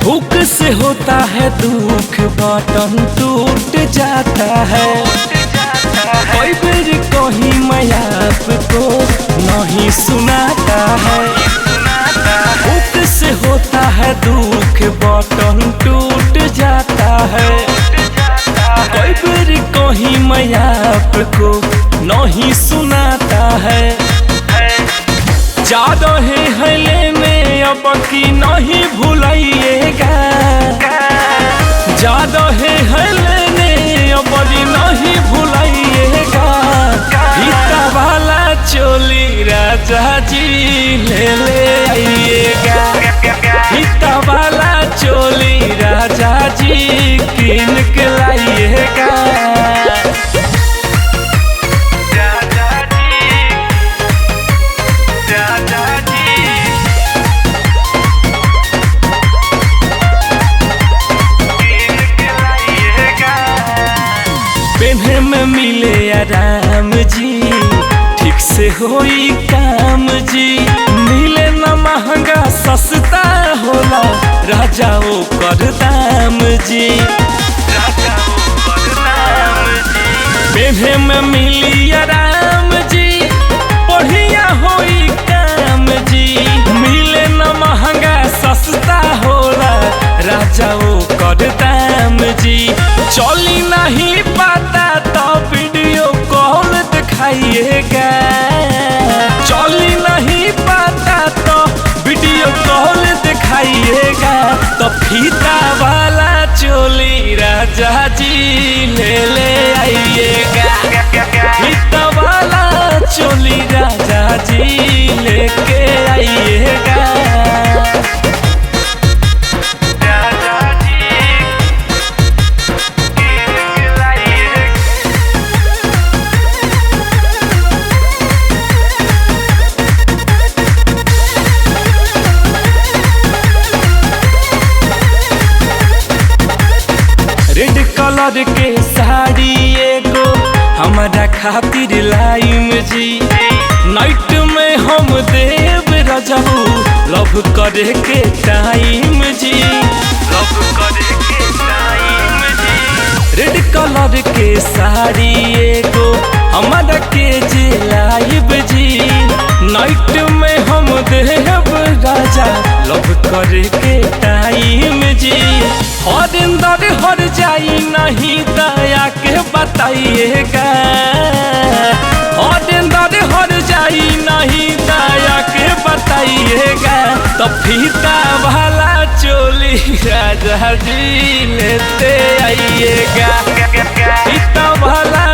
Hook से होता है दुख, बटन टूट जाता है। कोई बेर कहीं मैं आपको नहीं सुनाता है। हुक से होता है दुख, बटन टूट जाता है। कोई बेर कहीं मैं आपको नहीं सुनाता है। जा रहे हैं लेने अब की नहीं भूलाइएगा। जा रहे हैं लेने अब की नहीं भूलाइएगा। फीता वाला चोली राजा जी ले आइएगा। फीता वाला चोली राजा जी किन के लाइएगा। पेन्हे में मिले आराम जी, ठीक से होई काम जी। मिले न महंगा सस्ता होला राजा ओ कर दाम जी। पेन्हे में मिली आराम जी, बढ़िया होई काम जी। मिले न महंगा सस्ता होला राजा ओ कर दाम जी। चली नहीं पाता तो वीडियो कॉल दिखाइएगा। चली नहीं पाता तो वीडियो कॉल दिखाइएगा। तो फीता वाला चोली राजा जी ले आइएगा। फीता वाला चोली राजा जी लेके आइएगा। रेड कलर के साड़ी एगो हमारा खातिर लाइम जी। नाइट में हम देव रजबू लव करे के टाइम जी। लव करे के टाइम जी। रेड कलर के साड़ी एगो हमारा के जे लाइव जी। नाइट में हम देव राजा लव करे के टाइम जी। हरिंदर हर जाई नहीं दया के बताइएगा। हरिंदर हर जाई नहीं दया के बताइएगा। तो फीता वाला चोली राजा जी लेते आइएगा। फीता वाला